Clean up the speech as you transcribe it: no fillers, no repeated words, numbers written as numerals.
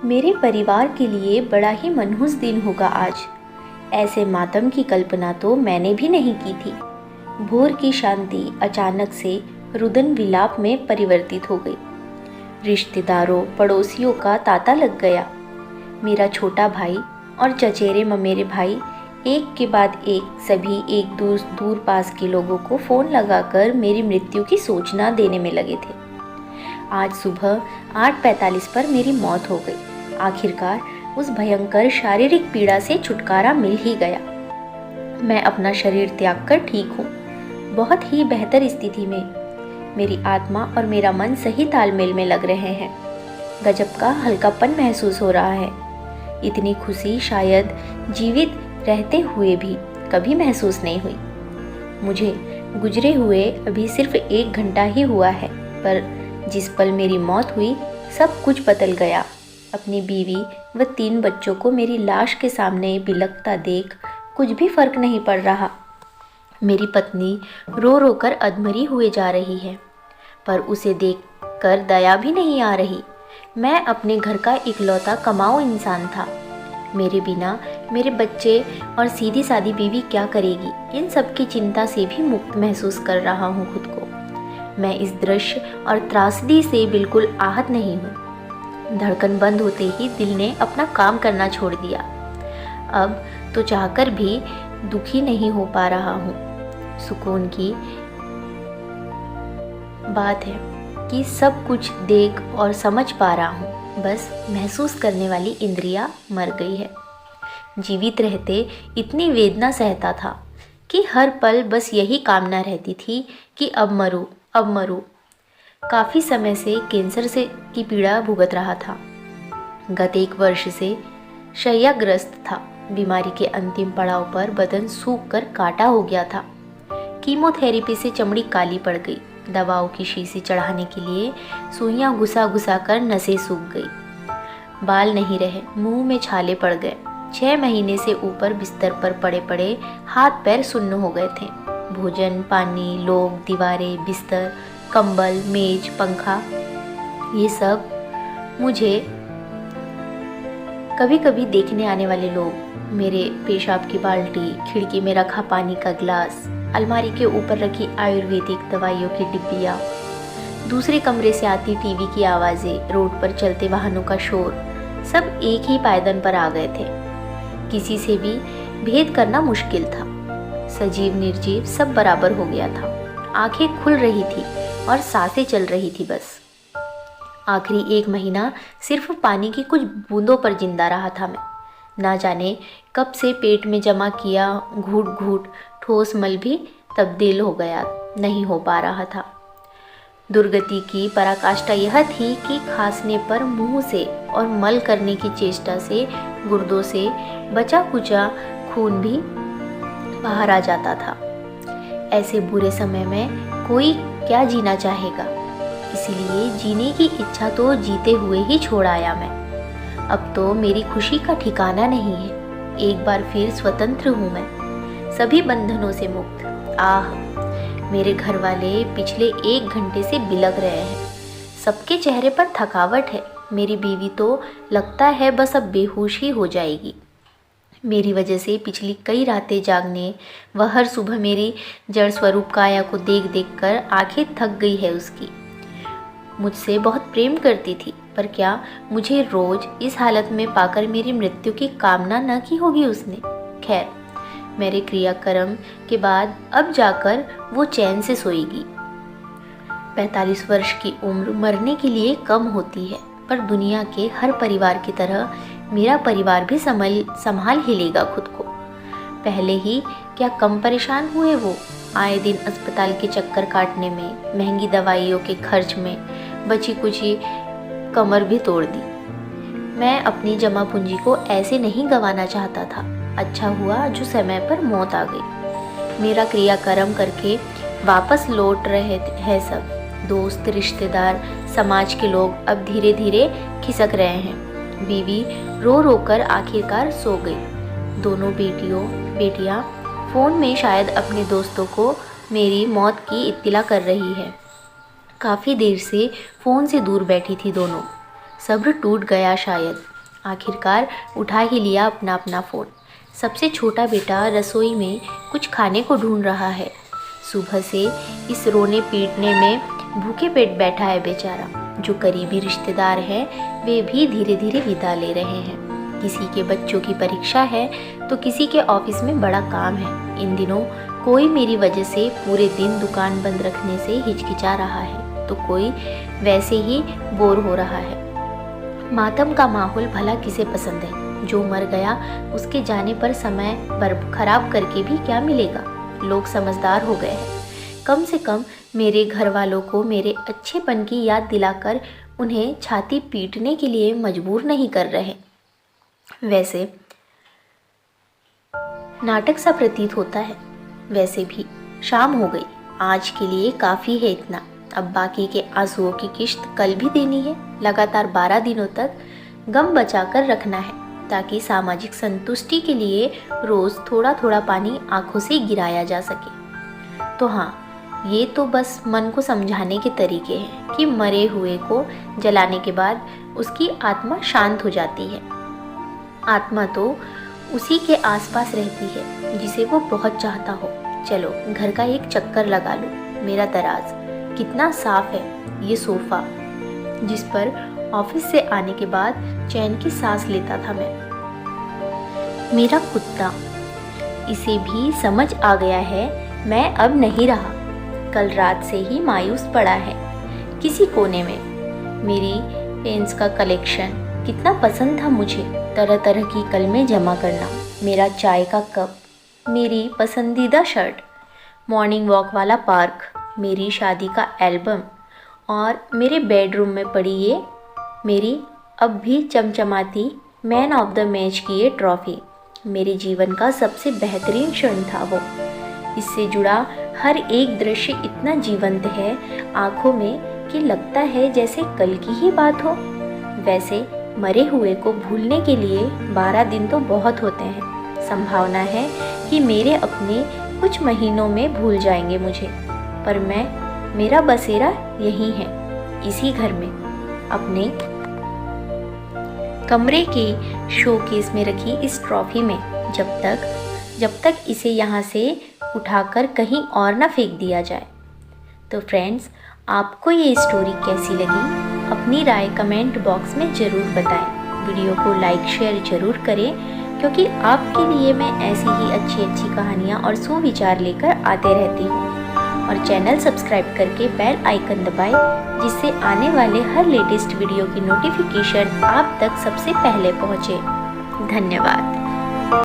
मेरे परिवार के लिए बड़ा ही मनहूस दिन होगा आज। ऐसे मातम की कल्पना तो मैंने भी नहीं की थी। भोर की शांति अचानक से रुदन विलाप में परिवर्तित हो गई। रिश्तेदारों पड़ोसियों का तांता लग गया। मेरा छोटा भाई और चचेरे ममेरे भाई एक के बाद एक सभी एक दूर पास के लोगों को फ़ोन लगाकर मेरी मृत्यु की सूचना देने में लगे थे। आज सुबह 8:45 पर मेरी मौत हो गई। आखिरकार उस भयंकर शारीरिक पीड़ा से छुटकारा मिल ही गया। मैं अपना शरीर त्याग कर ठीक हूँ, बहुत ही बेहतर स्थिति में। मेरी आत्मा और मेरा मन सही तालमेल में लग रहे हैं। गजब का हल्कापन महसूस हो रहा है। इतनी खुशी शायद जीवित रहते हुए भी कभी महसूस नहीं हुई। मुझे गुजरे हुए अभी सिर्फ 1 घंटा ही हुआ है, पर जिस पल मेरी मौत हुई सब कुछ बदल गया। अपनी बीवी व 3 बच्चों को मेरी लाश के सामने बिलखता देख कुछ भी फर्क नहीं पड़ रहा। मेरी पत्नी रो रो कर अधमरी हुए जा रही है, पर उसे देखकर दया भी नहीं आ रही। मैं अपने घर का इकलौता कमाऊ इंसान था। मेरे बिना मेरे बच्चे और सीधी सादी बीवी क्या करेगी, इन सब की चिंता से भी मुक्त महसूस कर रहा हूँ खुद को। मैं इस दृश्य और त्रासदी से बिल्कुल आहत नहीं हूँ। धड़कन बंद होते ही दिल ने अपना काम करना छोड़ दिया। अब तो चाहकर भी दुखी नहीं हो पा रहा हूँ। सुकून की बात है कि सब कुछ देख और समझ पा रहा हूँ, बस महसूस करने वाली इंद्रियां मर गई है। जीवित रहते इतनी वेदना सहता था कि हर पल बस यही कामना रहती थी कि अब मरूं, अब मरूं। काफ़ी समय से कैंसर से की पीड़ा भुगत रहा था। गत 1 वर्ष से शैय्याग्रस्त था। बीमारी के अंतिम पड़ाव पर बदन सूख कर काटा हो गया था। कीमोथेरेपी से चमड़ी काली पड़ गई। दवाओं की शीशी चढ़ाने के लिए सुइयां घुसा घुसा कर नसें सूख गई। बाल नहीं रहे, मुंह में छाले पड़ गए। 6 महीने से ऊपर बिस्तर पर पड़े पड़े हाथ पैर सुन्न हो गए थे। भोजन, पानी, लोग, दीवारें, बिस्तर, कंबल, मेज, पंखा, ये सब मुझे कभी कभी देखने आने वाले लोग, मेरे पेशाब की बाल्टी, खिड़की में रखा पानी का गिलास, अलमारी के ऊपर रखी आयुर्वेदिक दवाइयों की डिब्बियाँ, दूसरे कमरे से आती टीवी की आवाज़ें, रोड पर चलते वाहनों का शोर, सब एक ही पायदान पर आ गए थे। किसी से भी भेद करना मुश्किल था। सजीव निर्जीव सब बराबर हो गया था। आंखें खुल रही थी और सांसें चल रही थी। बस आखिरी 1 महीना सिर्फ पानी की कुछ बूंदों पर जिंदा रहा था मैं। ना जाने कब से पेट में जमा किया घूट घूट ठोस मल भी तब्दील हो गया नहीं हो पा रहा था। दुर्गति की पराकाष्ठा यह थी कि खांसने पर मुंह से और मल करने की चेष्टा से गुर्दों से बचा कुचा खून भी बाहर आ जाता था। ऐसे बुरे समय में कोई क्या जीना चाहेगा, इसलिए जीने की इच्छा तो जीते हुए ही छोड़ आया मैं। अब तो मेरी खुशी का ठिकाना नहीं है। एक बार फिर स्वतंत्र हूँ मैं, सभी बंधनों से मुक्त। आह, मेरे घर वाले पिछले 1 घंटे से बिलख रहे हैं। सबके चेहरे पर थकावट है। मेरी बीवी तो लगता है बस अब बेहोश ही हो जाएगी। मेरी वजह से पिछली कई रातें जागने व हर सुबह मेरी जड़ स्वरूप काया को देख देख कर आंखें थक गई है उसकी। मुझसे बहुत प्रेम करती थी, पर क्या मुझे रोज इस हालत में पाकर मेरी मृत्यु की कामना न की होगी उसने। खैर, मेरे क्रियाक्रम के बाद अब जाकर वो चैन से सोएगी। 45 वर्ष की उम्र मरने के लिए कम होती है, पर दुनिया के हर परिवार की तरह मेरा परिवार भी संभाल ही लेगा खुद को। पहले ही क्या कम परेशान हुए वो, आए दिन अस्पताल के चक्कर काटने में, महंगी दवाइयों के खर्च में बची कुची कमर भी तोड़ दी। मैं अपनी जमा पूंजी को ऐसे नहीं गंवाना चाहता था। अच्छा हुआ जो समय पर मौत आ गई। मेरा क्रियाक्रम करके वापस लौट रहे हैं सब। दोस्त, रिश्तेदार, समाज के लोग अब धीरे धीरे खिसक रहे हैं। बीवी रो रो कर आखिरकार सो गई। दोनों बेटियां फ़ोन में शायद अपने दोस्तों को मेरी मौत की इत्तिला कर रही है। काफ़ी देर से फ़ोन से दूर बैठी थी दोनों। सब्र टूट गया शायद। आखिरकार उठा ही लिया अपना अपना फ़ोन। सबसे छोटा बेटा रसोई में कुछ खाने को ढूंढ रहा है। सुबह से इस रोने पीटने में भूखे पेट बैठा है बेचारा। जो करीबी रिश्तेदार हैं वे भी धीरे धीरे विदा ले रहे हैं। किसी के बच्चों की परीक्षा है तो किसी के ऑफिस में बड़ा काम है। इन दिनों कोई मेरी वजह से पूरे दिन दुकान बंद रखने से हिचकिचा रहा है तो कोई वैसे ही बोर हो रहा है। मातम का माहौल भला किसे पसंद है। जो मर गया उसके जाने पर समय खराब करके भी क्या मिलेगा। लोग समझदार हो गए हैं। कम से कम मेरे घर वालों को मेरे अच्छेपन की याद दिलाकर उन्हें छाती पीटने के लिए मजबूर नहीं कर रहे। वैसे नाटक सा प्रतीत होता है। वैसे भी शाम हो गई, आज के लिए काफ़ी है इतना। अब बाकी के आंसुओं की किश्त कल भी देनी है। लगातार 12 दिनों तक गम बचाकर रखना है ताकि सामाजिक संतुष्टि के लिए रोज़ थोड़ा थोड़ा पानी आंखों से गिराया जा सके। तो हाँ, ये तो बस मन को समझाने के तरीके हैं कि मरे हुए को जलाने के बाद उसकी आत्मा शांत हो जाती है। आत्मा तो उसी के आसपास रहती है जिसे वो बहुत चाहता हो। चलो घर का एक चक्कर लगा लो। मेरा दराज कितना साफ है। ये सोफ़ा जिस पर ऑफिस से आने के बाद चैन की सांस लेता था मैं। मेरा कुत्ता, इसे भी समझ आ गया है मैं अब नहीं रहा। कल रात से ही मायूस पड़ा है किसी कोने में। मेरी पेन्स का कलेक्शन कितना पसंद था मुझे। तरह तरह की कलमें जमा करना, मेरा चाय का कप, मेरी पसंदीदा शर्ट, मॉर्निंग वॉक वाला पार्क, मेरी शादी का एल्बम और मेरे बेडरूम में पड़ी ये मेरी अब भी चमचमाती मैन ऑफ द मैच की ये ट्रॉफ़ी। मेरे जीवन का सबसे बेहतरीन क्षण था वो। इससे जुड़ा हर एक दृश्य इतना जीवंत है आँखों में कि लगता है जैसे कल की ही बात हो। वैसे मरे हुए को भूलने के लिए 12 दिन तो बहुत होते हैं। संभावना है कि मेरे अपने कुछ महीनों में भूल जाएंगे मुझे, पर मेरा बसेरा यही है, इसी घर में, अपने कमरे के शोकेस में रखी इस ट्रॉफी में। जब तक इसे यहाँ से उठाकर कहीं और ना फेंक दिया जाए। तो फ्रेंड्स, आपको ये स्टोरी कैसी लगी अपनी राय कमेंट बॉक्स में ज़रूर बताएं। वीडियो को लाइक शेयर ज़रूर करें क्योंकि आपके लिए मैं ऐसी ही अच्छी अच्छी कहानियाँ और सुविचार लेकर आते रहती हूँ। और चैनल सब्सक्राइब करके बेल आइकन दबाएं जिससे आने वाले हर लेटेस्ट वीडियो की नोटिफिकेशन आप तक सबसे पहले पहुँचे। धन्यवाद।